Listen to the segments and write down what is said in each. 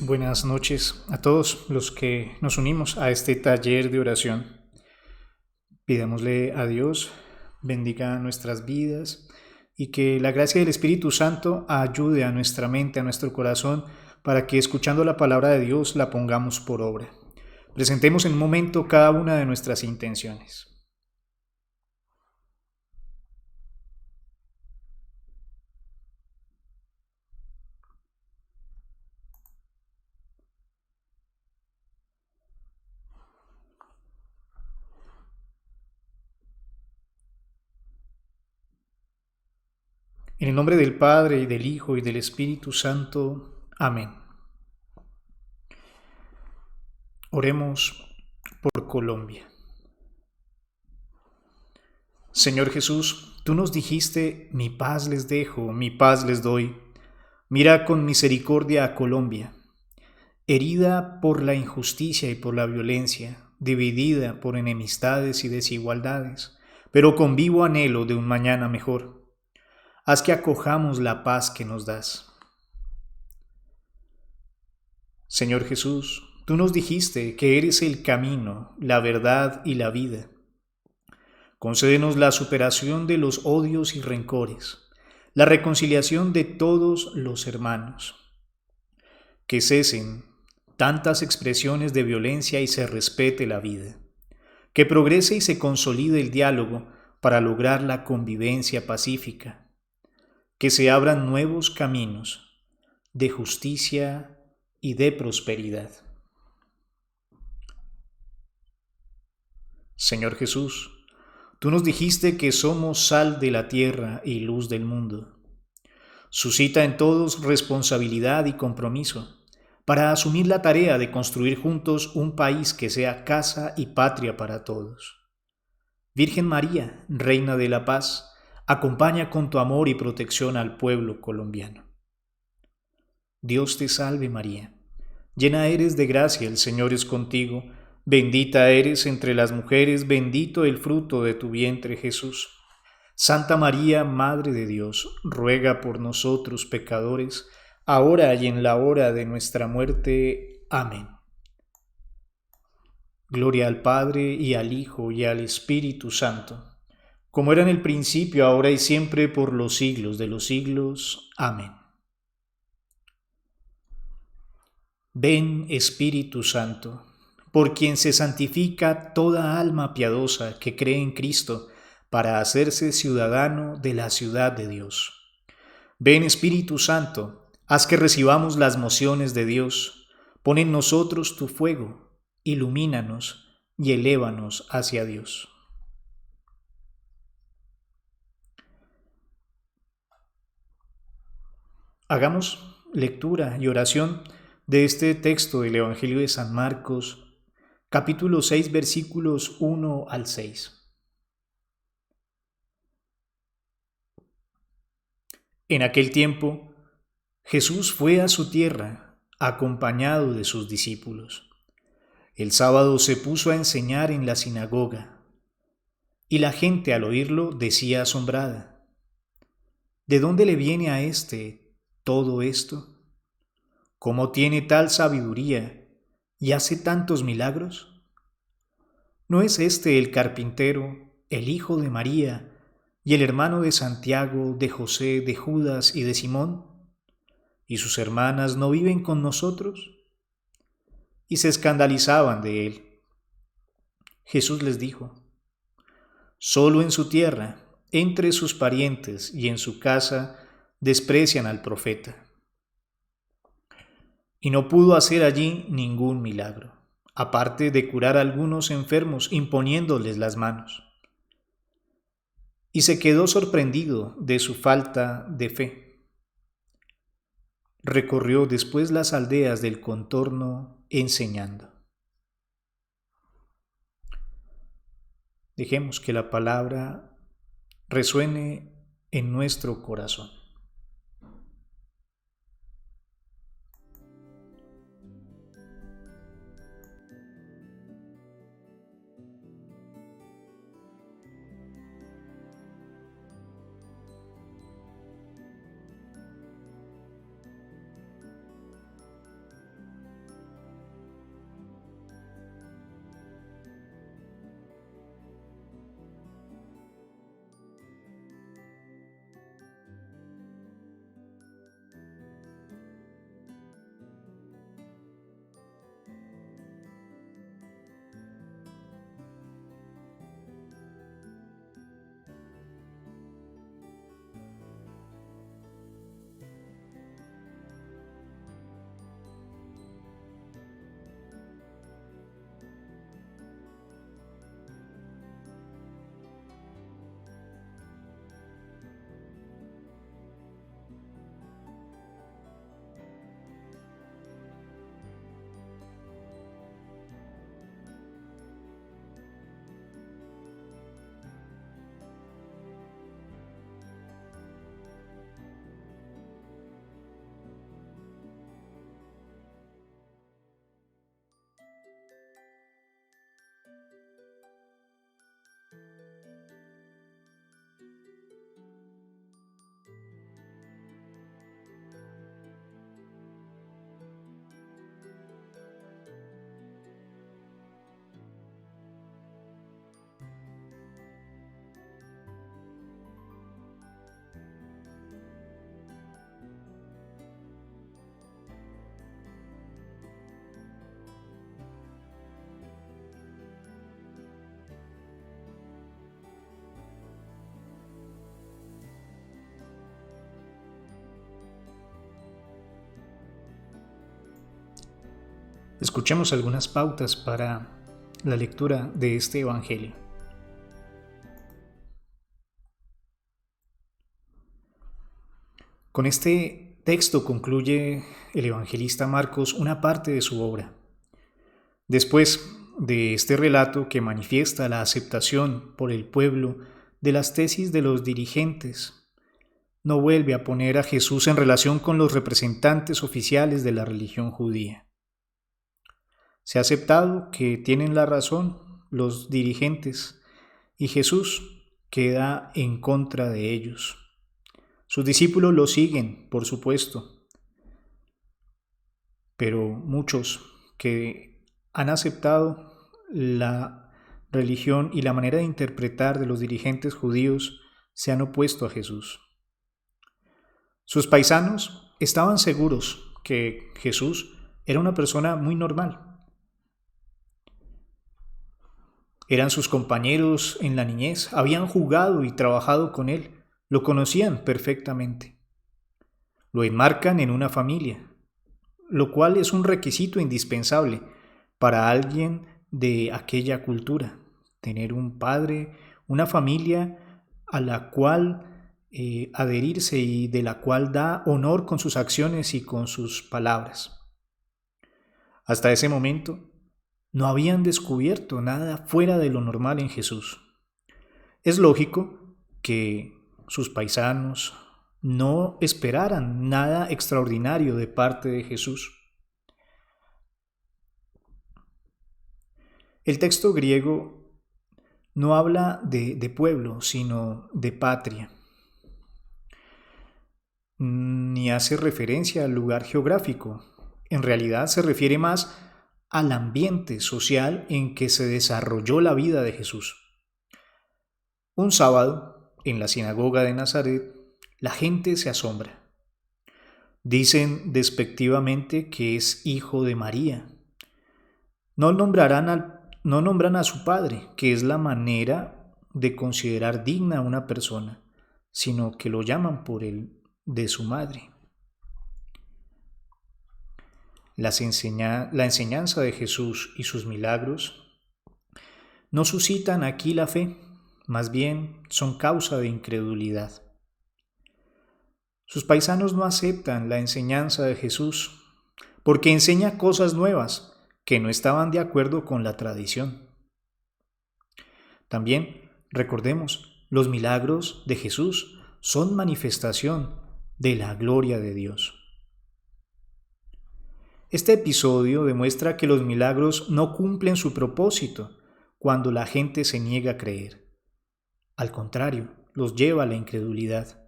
Buenas noches a todos los que nos unimos a este taller de oración. Pidámosle a Dios, bendiga nuestras vidas y que la gracia del Espíritu Santo ayude a nuestra mente, a nuestro corazón, para que escuchando la palabra de Dios la pongamos por obra. Presentemos en un momento cada una de nuestras intenciones. En el nombre del Padre, y del Hijo, y del Espíritu Santo. Amén. Oremos por Colombia. Señor Jesús, tú nos dijiste, mi paz les dejo, mi paz les doy. Mira con misericordia a Colombia, herida por la injusticia y por la violencia, dividida por enemistades y desigualdades, pero con vivo anhelo de un mañana mejor. Haz que acojamos la paz que nos das. Señor Jesús, tú nos dijiste que eres el camino, la verdad y la vida. Concédenos la superación de los odios y rencores, la reconciliación de todos los hermanos. Que cesen tantas expresiones de violencia y se respete la vida. Que progrese y se consolide el diálogo para lograr la convivencia pacífica. Que se abran nuevos caminos de justicia y de prosperidad. Señor Jesús, tú nos dijiste que somos sal de la tierra y luz del mundo. Suscita en todos responsabilidad y compromiso para asumir la tarea de construir juntos un país que sea casa y patria para todos. Virgen María, Reina de la Paz, acompaña con tu amor y protección al pueblo colombiano. Dios te salve María, llena eres de gracia, el Señor es contigo, bendita eres entre las mujeres, bendito el fruto de tu vientre Jesús. Santa María, Madre de Dios, ruega por nosotros pecadores, ahora y en la hora de nuestra muerte. Amén. Gloria al Padre, y al Hijo, y al Espíritu Santo, como era en el principio, ahora y siempre, por los siglos de los siglos. Amén. Ven, Espíritu Santo, por quien se santifica toda alma piadosa que cree en Cristo, para hacerse ciudadano de la ciudad de Dios. Ven, Espíritu Santo, haz que recibamos las mociones de Dios. Pon en nosotros tu fuego, ilumínanos y elévanos hacia Dios. Hagamos lectura y oración de este texto del Evangelio de San Marcos, capítulo 6, versículos 1 al 6. En aquel tiempo, Jesús fue a su tierra, acompañado de sus discípulos. El sábado se puso a enseñar en la sinagoga, y la gente al oírlo decía asombrada: ¿De dónde le viene a éste todo esto? ¿Cómo tiene tal sabiduría y hace tantos milagros? ¿No es este el carpintero, el hijo de María, y el hermano de Santiago, de José, de Judas y de Simón? ¿Y sus hermanas no viven con nosotros? Y se escandalizaban de él. Jesús les dijo: Solo en su tierra, entre sus parientes y en su casa, desprecian al profeta. Y no pudo hacer allí ningún milagro, aparte de curar a algunos enfermos imponiéndoles las manos. Y se quedó sorprendido de su falta de fe. Recorrió después las aldeas del contorno enseñando. Dejemos que la palabra resuene en nuestro corazón. Escuchemos algunas pautas para la lectura de este Evangelio. Con este texto concluye el evangelista Marcos una parte de su obra. Después de este relato que manifiesta la aceptación por el pueblo de las tesis de los dirigentes, no vuelve a poner a Jesús en relación con los representantes oficiales de la religión judía. Se ha aceptado que tienen la razón los dirigentes y Jesús queda en contra de ellos. Sus discípulos lo siguen, por supuesto, pero muchos que han aceptado la religión y la manera de interpretar de los dirigentes judíos se han opuesto a Jesús. Sus paisanos estaban seguros que Jesús era una persona muy normal. Eran sus compañeros en la niñez, habían jugado y trabajado con él, lo conocían perfectamente. Lo enmarcan en una familia, lo cual es un requisito indispensable para alguien de aquella cultura, tener un padre, una familia a la cual adherirse y de la cual da honor con sus acciones y con sus palabras. Hasta ese momento, no habían descubierto nada fuera de lo normal en Jesús. Es lógico que sus paisanos no esperaran nada extraordinario de parte de Jesús. El texto griego no habla de pueblo, sino de patria, ni hace referencia al lugar geográfico. En realidad se refiere más al ambiente social en que se desarrolló la vida de Jesús. Un sábado, en la sinagoga de Nazaret, la gente se asombra. Dicen despectivamente que es hijo de María. No nombran a su padre, que es la manera de considerar digna a una persona, sino que lo llaman por el de su madre. La enseñanza de Jesús y sus milagros no suscitan aquí la fe, más bien son causa de incredulidad. Sus paisanos no aceptan la enseñanza de Jesús porque enseña cosas nuevas que no estaban de acuerdo con la tradición. También, recordemos, los milagros de Jesús son manifestación de la gloria de Dios. Este episodio demuestra que los milagros no cumplen su propósito cuando la gente se niega a creer. Al contrario, los lleva a la incredulidad,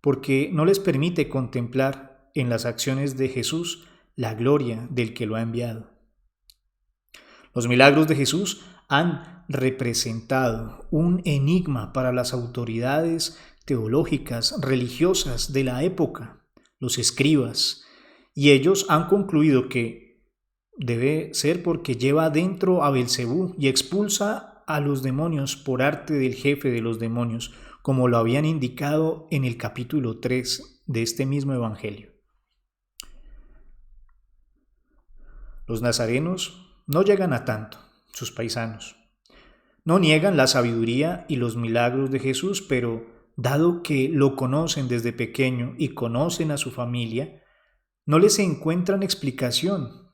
porque no les permite contemplar en las acciones de Jesús la gloria del que lo ha enviado. Los milagros de Jesús han representado un enigma para las autoridades teológicas, religiosas de la época, los escribas, y ellos han concluido que debe ser porque lleva dentro a Belcebú y expulsa a los demonios por arte del jefe de los demonios, como lo habían indicado en el capítulo 3 de este mismo evangelio. Los nazarenos no llegan a tanto, sus paisanos. No niegan la sabiduría y los milagros de Jesús, pero dado que lo conocen desde pequeño y conocen a su familia, no les encuentran explicación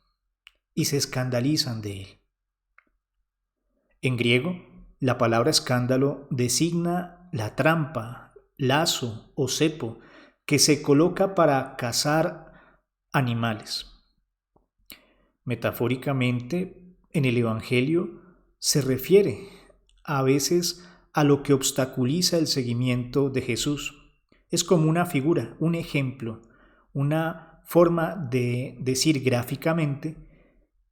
y se escandalizan de él. En griego, la palabra escándalo designa la trampa, lazo o cepo que se coloca para cazar animales. Metafóricamente, en el Evangelio se refiere a veces a lo que obstaculiza el seguimiento de Jesús. Es como una figura, un ejemplo, una forma de decir gráficamente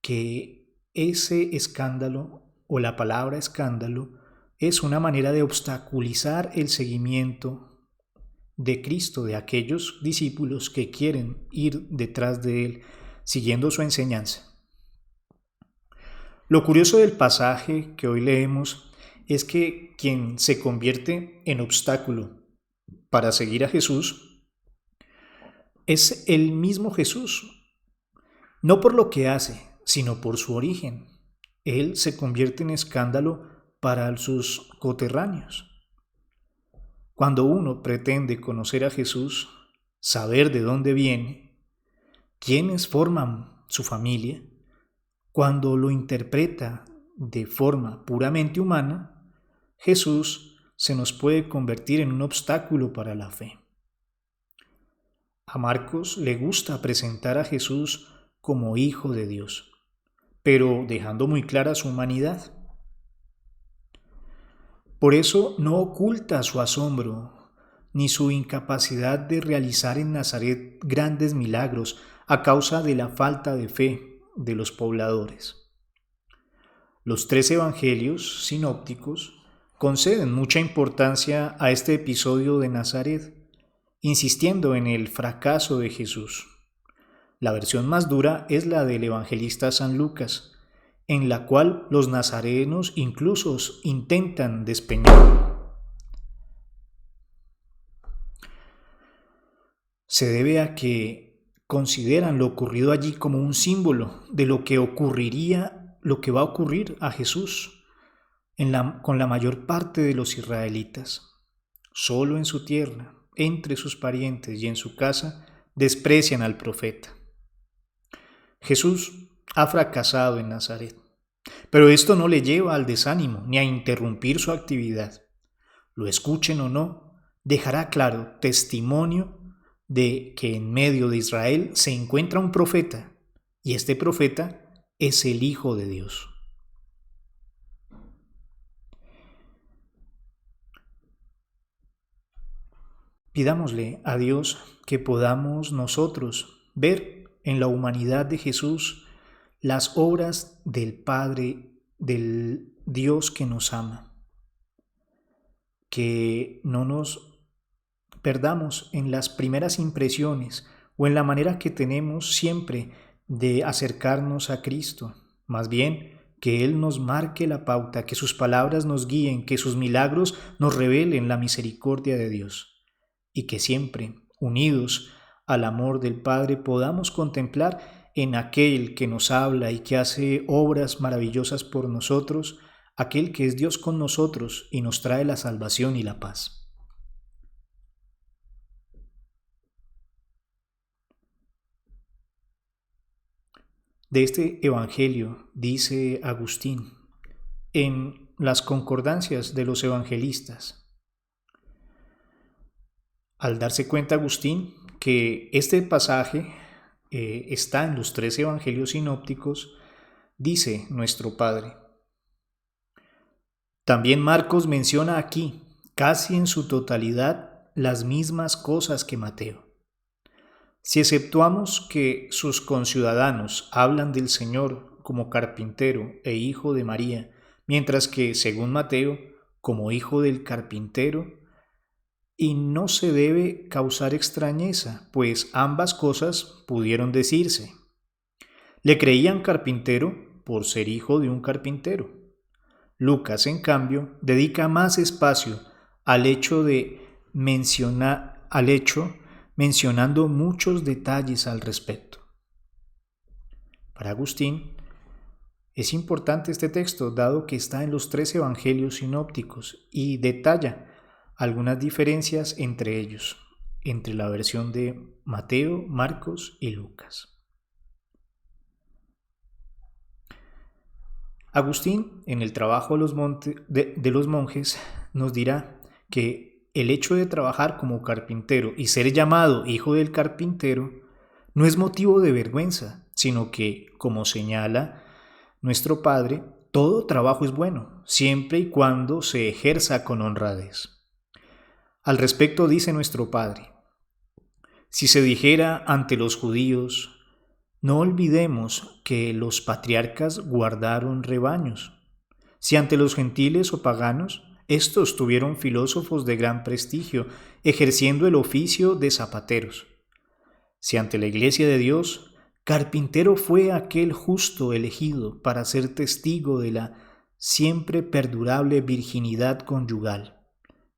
que ese escándalo o la palabra escándalo es una manera de obstaculizar el seguimiento de Cristo, de aquellos discípulos que quieren ir detrás de Él, siguiendo su enseñanza. Lo curioso del pasaje que hoy leemos es que quien se convierte en obstáculo para seguir a Jesús es el mismo Jesús, no por lo que hace, sino por su origen. Él se convierte en escándalo para sus coterráneos. Cuando uno pretende conocer a Jesús, saber de dónde viene, quiénes forman su familia, cuando lo interpreta de forma puramente humana, Jesús se nos puede convertir en un obstáculo para la fe. A Marcos le gusta presentar a Jesús como Hijo de Dios, pero dejando muy clara su humanidad. Por eso no oculta su asombro ni su incapacidad de realizar en Nazaret grandes milagros a causa de la falta de fe de los pobladores. Los 3 evangelios sinópticos conceden mucha importancia a este episodio de Nazaret, insistiendo en el fracaso de Jesús. La versión más dura es la del evangelista San Lucas, en la cual los nazarenos incluso intentan despeñarlo. Se debe a que consideran lo ocurrido allí como un símbolo de lo que va a ocurrir a Jesús con la mayor parte de los israelitas. Solo en su tierra, entre sus parientes y en su casa, desprecian al profeta. Jesús ha fracasado en Nazaret, pero esto no le lleva al desánimo ni a interrumpir su actividad. Lo escuchen o no, dejará claro testimonio de que en medio de Israel se encuentra un profeta, y este profeta es el Hijo de Dios. Pidámosle a Dios que podamos nosotros ver en la humanidad de Jesús las obras del Padre, del Dios que nos ama. Que no nos perdamos en las primeras impresiones o en la manera que tenemos siempre de acercarnos a Cristo. Más bien, que Él nos marque la pauta, que sus palabras nos guíen, que sus milagros nos revelen la misericordia de Dios. Y que siempre, unidos al amor del Padre, podamos contemplar en aquel que nos habla y que hace obras maravillosas por nosotros, aquel que es Dios con nosotros y nos trae la salvación y la paz. De este evangelio dice Agustín, en las concordancias de los evangelistas, al darse cuenta Agustín que este pasaje está en los 3 evangelios sinópticos, dice nuestro Padre. También Marcos menciona aquí, casi en su totalidad, las mismas cosas que Mateo. Si exceptuamos que sus conciudadanos hablan del Señor como carpintero e hijo de María, mientras que, según Mateo, como hijo del carpintero, y no se debe causar extrañeza, pues ambas cosas pudieron decirse. Le creían carpintero por ser hijo de un carpintero. Lucas, en cambio, dedica más espacio al hecho mencionando muchos detalles al respecto. Para Agustín, es importante este texto, dado que está en los 3 evangelios sinópticos y detalla algunas diferencias entre ellos, entre la versión de Mateo, Marcos y Lucas. Agustín, en el trabajo de los monjes, nos dirá que el hecho de trabajar como carpintero y ser llamado hijo del carpintero no es motivo de vergüenza, sino que, como señala nuestro Padre, todo trabajo es bueno, siempre y cuando se ejerza con honradez. Al respecto dice nuestro Padre, si se dijera ante los judíos, no olvidemos que los patriarcas guardaron rebaños. Si ante los gentiles o paganos, estos tuvieron filósofos de gran prestigio, ejerciendo el oficio de zapateros. Si ante la iglesia de Dios, carpintero fue aquel justo elegido para ser testigo de la siempre perdurable virginidad conyugal,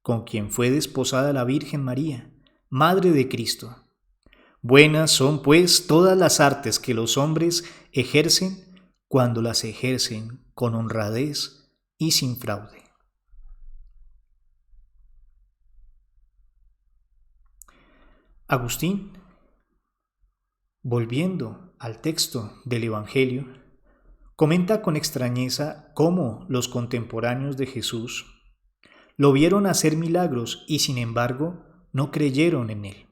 con quien fue desposada la Virgen María, Madre de Cristo. Buenas son, pues, todas las artes que los hombres ejercen cuando las ejercen con honradez y sin fraude. Agustín, volviendo al texto del Evangelio, comenta con extrañeza cómo los contemporáneos de Jesús lo vieron hacer milagros y sin embargo no creyeron en él.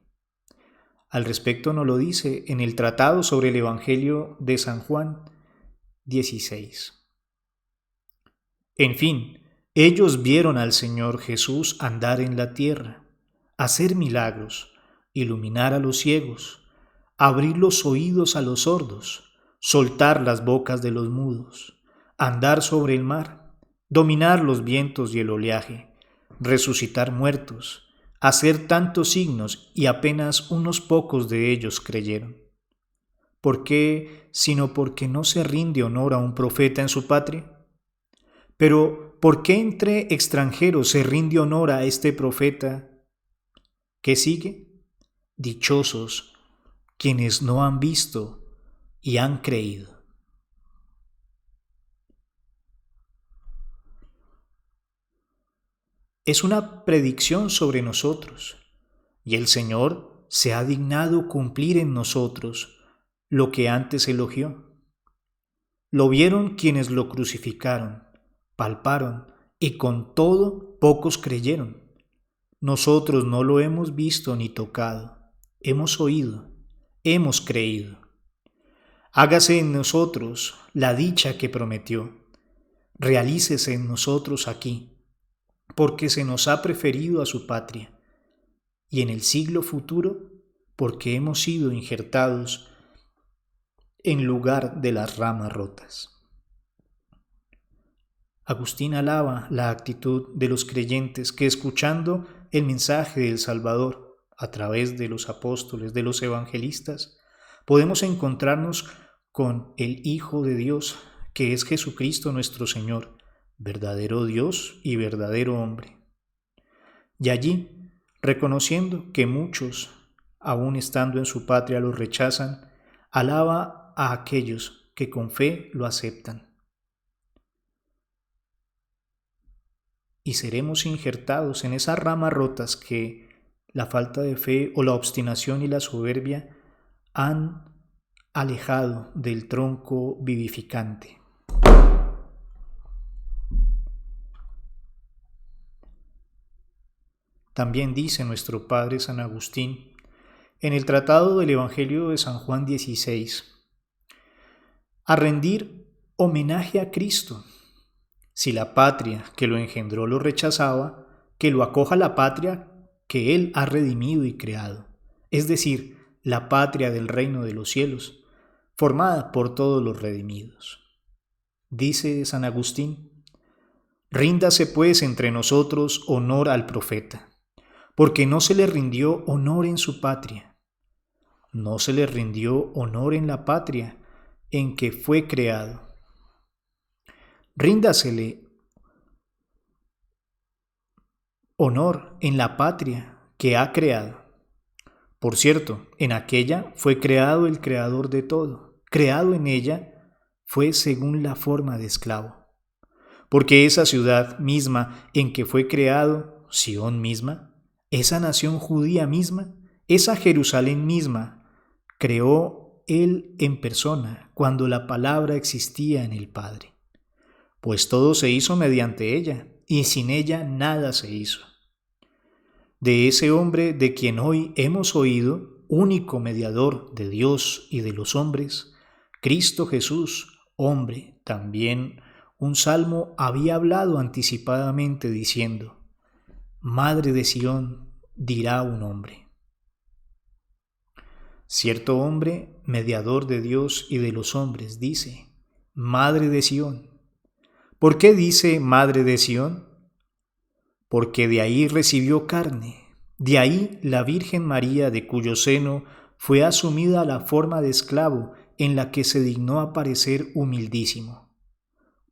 Al respecto nos lo dice en el Tratado sobre el Evangelio de San Juan 16. En fin, ellos vieron al Señor Jesús andar en la tierra, hacer milagros, iluminar a los ciegos, abrir los oídos a los sordos, soltar las bocas de los mudos, andar sobre el mar, dominar los vientos y el oleaje, resucitar muertos, hacer tantos signos y apenas unos pocos de ellos creyeron. ¿Por qué? Sino porque no se rinde honor a un profeta en su patria. Pero, ¿por qué entre extranjeros se rinde honor a este profeta? ¿Qué sigue? Dichosos quienes no han visto y han creído. Es una predicción sobre nosotros, y el Señor se ha dignado cumplir en nosotros lo que antes elogió. Lo vieron quienes lo crucificaron, palparon, y con todo pocos creyeron. Nosotros no lo hemos visto ni tocado, hemos oído, hemos creído. Hágase en nosotros la dicha que prometió, realícese en nosotros aquí, porque se nos ha preferido a su patria, y en el siglo futuro, porque hemos sido injertados en lugar de las ramas rotas. Agustín alaba la actitud de los creyentes que, escuchando el mensaje del Salvador a través de los apóstoles, de los evangelistas, podemos encontrarnos con el Hijo de Dios, que es Jesucristo nuestro Señor, verdadero Dios y verdadero hombre. Y allí, reconociendo que muchos, aun estando en su patria, lo rechazan, alaba a aquellos que con fe lo aceptan. Y seremos injertados en esas ramas rotas que la falta de fe o la obstinación y la soberbia han alejado del tronco vivificante. También dice nuestro Padre San Agustín en el Tratado del Evangelio de San Juan 16, a rendir homenaje a Cristo. Si la patria que lo engendró lo rechazaba, que lo acoja la patria que Él ha redimido y creado, es decir, la patria del reino de los cielos, formada por todos los redimidos. Dice San Agustín, ríndase pues entre nosotros honor al profeta, porque no se le rindió honor en su patria, no se le rindió honor en la patria en que fue creado. Ríndasele honor en la patria que ha creado. Por cierto, en aquella fue creado el creador de todo. Creado en ella fue según la forma de esclavo. Porque esa ciudad misma en que fue creado, Sión misma, esa nación judía misma, esa Jerusalén misma, creó Él en persona cuando la palabra existía en el Padre. Pues todo se hizo mediante ella, y sin ella nada se hizo. De ese hombre de quien hoy hemos oído, único mediador de Dios y de los hombres, Cristo Jesús, hombre, también un salmo había hablado anticipadamente diciendo, Madre de Sión, dirá un hombre. Cierto hombre, mediador de Dios y de los hombres, dice, Madre de Sión. ¿Por qué dice Madre de Sión? Porque de ahí recibió carne, de ahí la Virgen María, de cuyo seno fue asumida la forma de esclavo en la que se dignó aparecer humildísimo.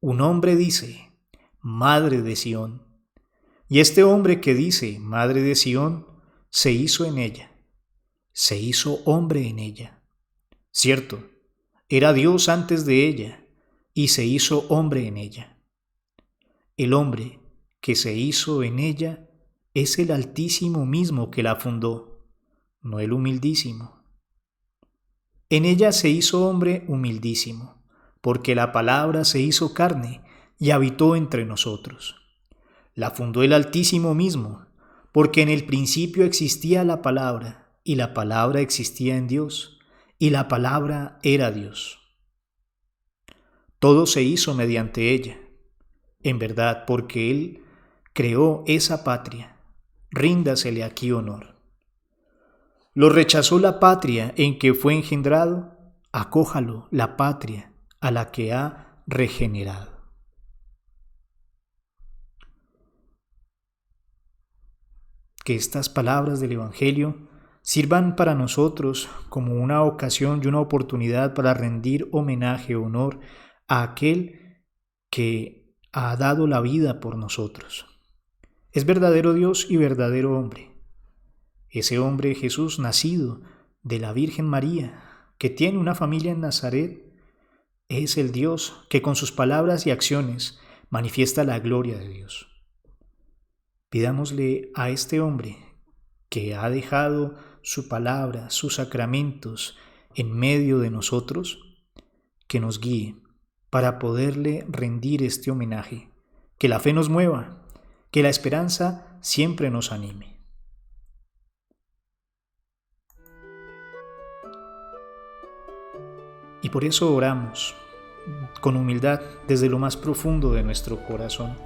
Un hombre dice, Madre de Sión, y este hombre que dice, Madre de Sión, se hizo en ella, se hizo hombre en ella. Cierto, era Dios antes de ella, y se hizo hombre en ella. El hombre que se hizo en ella es el Altísimo mismo que la fundó, no el humildísimo. En ella se hizo hombre humildísimo, porque la palabra se hizo carne y habitó entre nosotros. La fundó el Altísimo mismo, porque en el principio existía la palabra, y la palabra existía en Dios, y la palabra era Dios. Todo se hizo mediante ella. En verdad, porque Él creó esa patria, ríndasele aquí honor. Lo rechazó la patria en que fue engendrado, acójalo la patria a la que ha regenerado. Que estas palabras del Evangelio sirvan para nosotros como una ocasión y una oportunidad para rendir homenaje, honor a aquel que ha dado la vida por nosotros. Es verdadero Dios y verdadero hombre. Ese hombre Jesús, nacido de la Virgen María, que tiene una familia en Nazaret, es el Dios que con sus palabras y acciones manifiesta la gloria de Dios. Pidámosle a este hombre que ha dejado su palabra, sus sacramentos en medio de nosotros, que nos guíe para poderle rendir este homenaje, que la fe nos mueva, que la esperanza siempre nos anime. Y por eso oramos con humildad desde lo más profundo de nuestro corazón.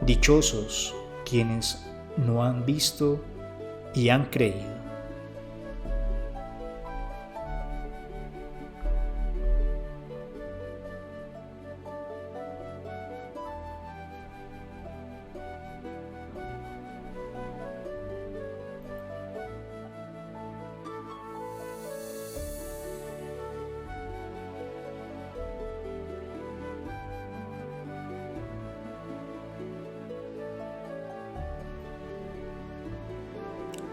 Dichosos quienes no han visto y han creído.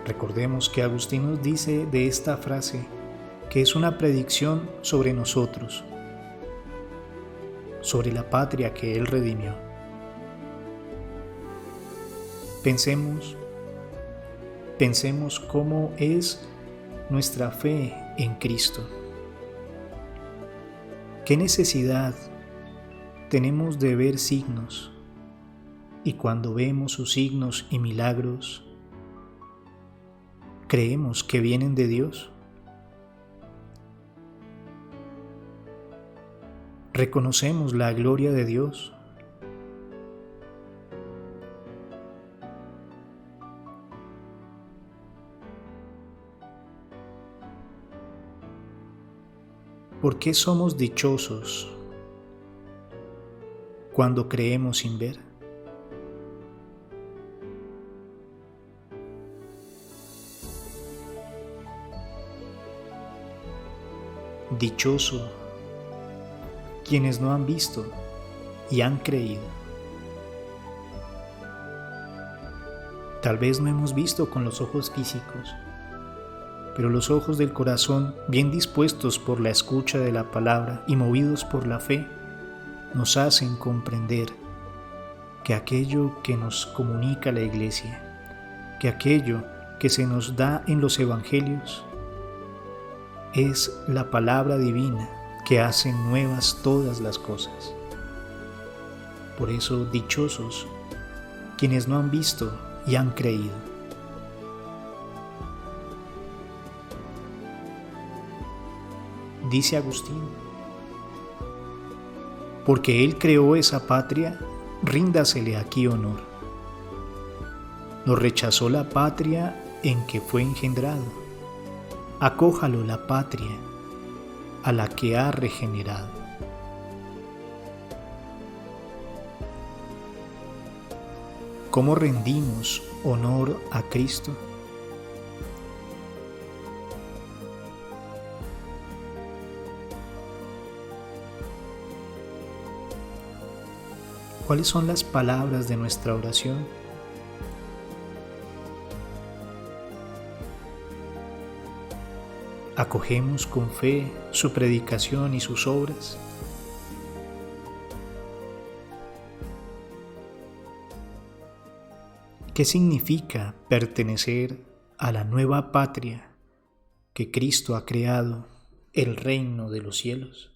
Recordemos que Agustín nos dice de esta frase que es una predicción sobre nosotros, sobre la patria que Él redimió. Pensemos cómo es nuestra fe en Cristo. ¿Qué necesidad tenemos de ver signos? Y cuando vemos sus signos y milagros, ¿creemos que vienen de Dios? ¿Reconocemos la gloria de Dios? ¿Por qué somos dichosos cuando creemos sin ver? Dichoso quienes no han visto y han creído. Tal vez no hemos visto con los ojos físicos, pero los ojos del corazón, bien dispuestos por la escucha de la palabra y movidos por la fe, nos hacen comprender que aquello que nos comunica la Iglesia, que aquello que se nos da en los Evangelios, es la palabra divina que hace nuevas todas las cosas. Por eso, dichosos quienes no han visto y han creído. Dice Agustín, porque Él creó esa patria, ríndasele aquí honor. Lo rechazó la patria en que fue engendrado, acójalo la patria a la que ha regenerado. ¿Cómo rendimos honor a Cristo? ¿Cuáles son las palabras de nuestra oración? ¿Acogemos con fe su predicación y sus obras? ¿Qué significa pertenecer a la nueva patria que Cristo ha creado, el reino de los cielos?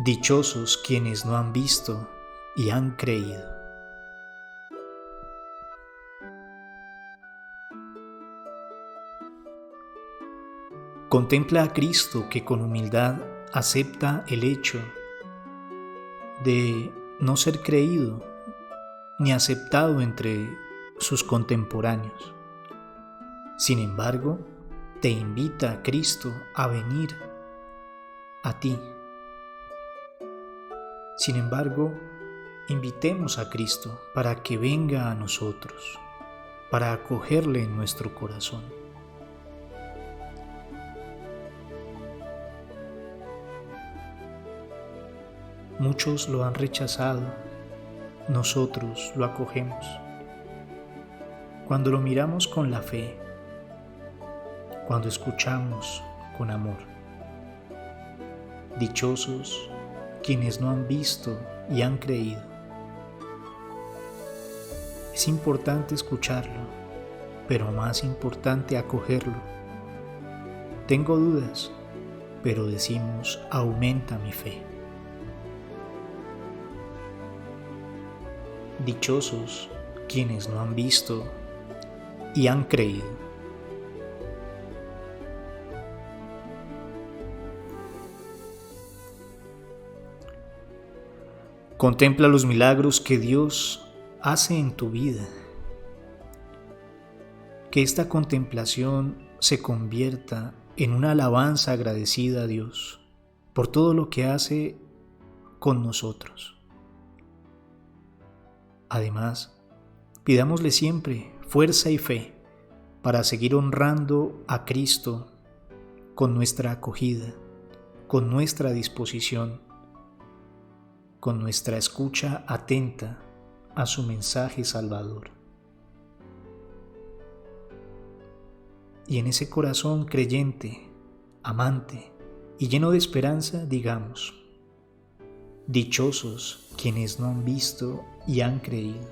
Dichosos quienes no han visto y han creído. Contempla a Cristo que con humildad acepta el hecho de no ser creído ni aceptado entre sus contemporáneos. Sin embargo, te invita a Cristo a venir a ti. Sin embargo, invitemos a Cristo para que venga a nosotros, para acogerle en nuestro corazón. Muchos lo han rechazado, nosotros lo acogemos. Cuando lo miramos con la fe, cuando escuchamos con amor. Dichosos quienes no han visto y han creído. Es importante escucharlo, pero más importante acogerlo. Tengo dudas, pero decimos, aumenta mi fe. Dichosos quienes no han visto y han creído. Contempla los milagros que Dios hace en tu vida. Que esta contemplación se convierta en una alabanza agradecida a Dios por todo lo que hace con nosotros. Además, pidámosle siempre fuerza y fe para seguir honrando a Cristo con nuestra acogida, con nuestra disposición, con nuestra escucha atenta a su mensaje salvador. Y en ese corazón creyente, amante y lleno de esperanza, digamos, dichosos quienes no han visto y han creído.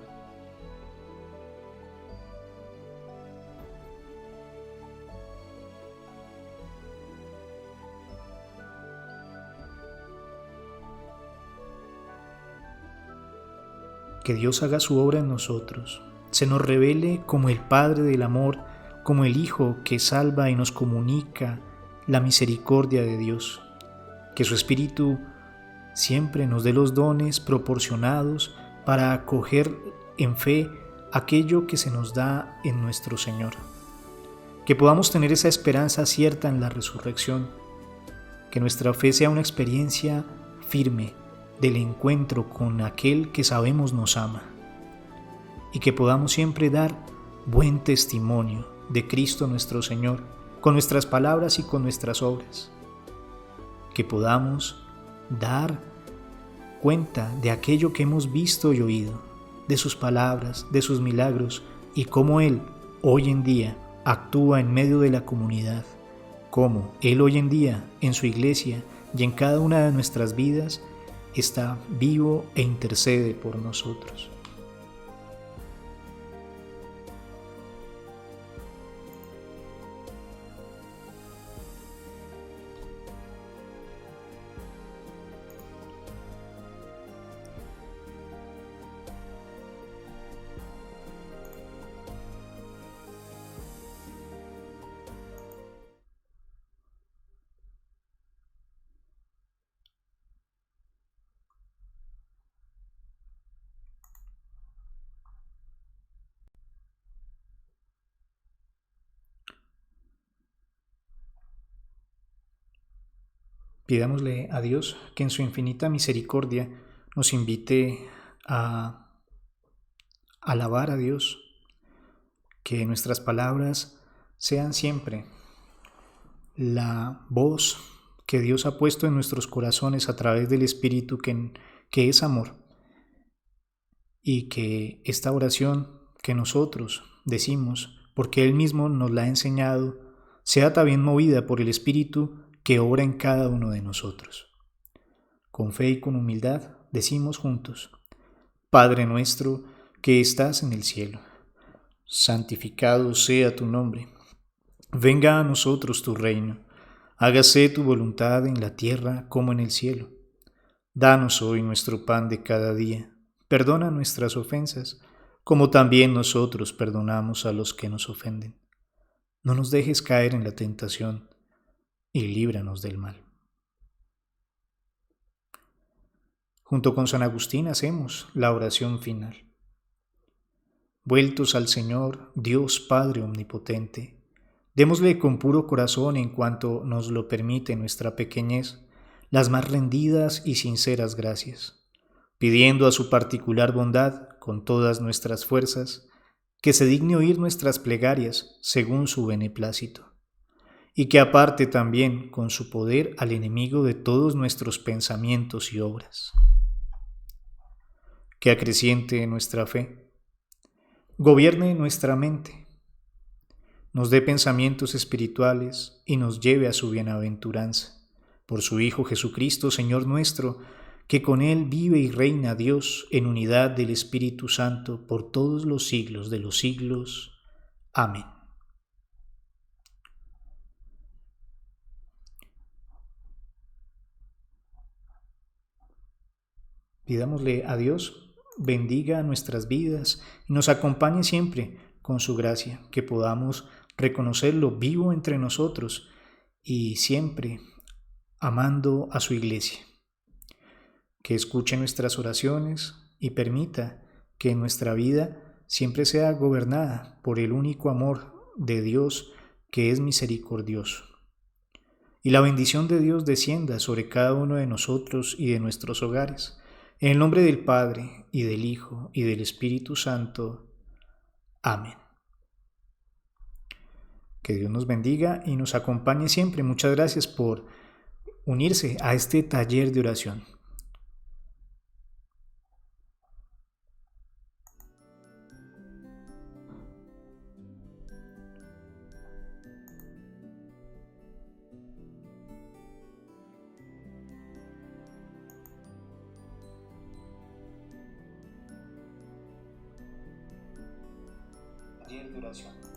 Que Dios haga su obra en nosotros, se nos revele como el Padre del amor, como el Hijo que salva y nos comunica la misericordia de Dios. Que su Espíritu siempre nos dé los dones proporcionados para acoger en fe aquello que se nos da en nuestro Señor. Que podamos tener esa esperanza cierta en la resurrección. Que nuestra fe sea una experiencia firme del encuentro con aquel que sabemos nos ama. Y que podamos siempre dar buen testimonio de Cristo nuestro Señor, con nuestras palabras y con nuestras obras. Que podamos dar cuenta de aquello que hemos visto y oído, de sus palabras, de sus milagros y cómo Él hoy en día actúa en medio de la comunidad, cómo Él hoy en día en su iglesia y en cada una de nuestras vidas está vivo e intercede por nosotros. Pidámosle a Dios que en su infinita misericordia nos invite a alabar a Dios, que nuestras palabras sean siempre la voz que Dios ha puesto en nuestros corazones a través del Espíritu que es amor, y que esta oración que nosotros decimos, porque Él mismo nos la ha enseñado, sea también movida por el Espíritu que obra en cada uno de nosotros. Con fe y con humildad decimos juntos: Padre nuestro que estás en el cielo, santificado sea tu nombre. Venga a nosotros tu reino. Hágase tu voluntad en la tierra como en el cielo. Danos hoy nuestro pan de cada día. Perdona nuestras ofensas, como también nosotros perdonamos a los que nos ofenden. No nos dejes caer en la tentación y líbranos del mal. Junto con San Agustín hacemos la oración final. Vueltos al Señor, Dios Padre Omnipotente, démosle con puro corazón, en cuanto nos lo permite nuestra pequeñez, las más rendidas y sinceras gracias, pidiendo a su particular bondad, con todas nuestras fuerzas, que se digne oír nuestras plegarias según su beneplácito, y que aparte también con su poder al enemigo de todos nuestros pensamientos y obras. Que acreciente nuestra fe, gobierne nuestra mente, nos dé pensamientos espirituales y nos lleve a su bienaventuranza. Por su Hijo Jesucristo, Señor nuestro, que con Él vive y reina Dios en unidad del Espíritu Santo por todos los siglos de los siglos. Amén. Pidámosle a Dios bendiga nuestras vidas y nos acompañe siempre con su gracia, que podamos reconocerlo vivo entre nosotros y siempre amando a su iglesia, que escuche nuestras oraciones y permita que nuestra vida siempre sea gobernada por el único amor de Dios, que es misericordioso. Y la bendición de Dios descienda sobre cada uno de nosotros y de nuestros hogares. En el nombre del Padre, y del Hijo, y del Espíritu Santo. Amén. Que Dios nos bendiga y nos acompañe siempre. Muchas gracias por unirse a este taller de oración. Taller de oración.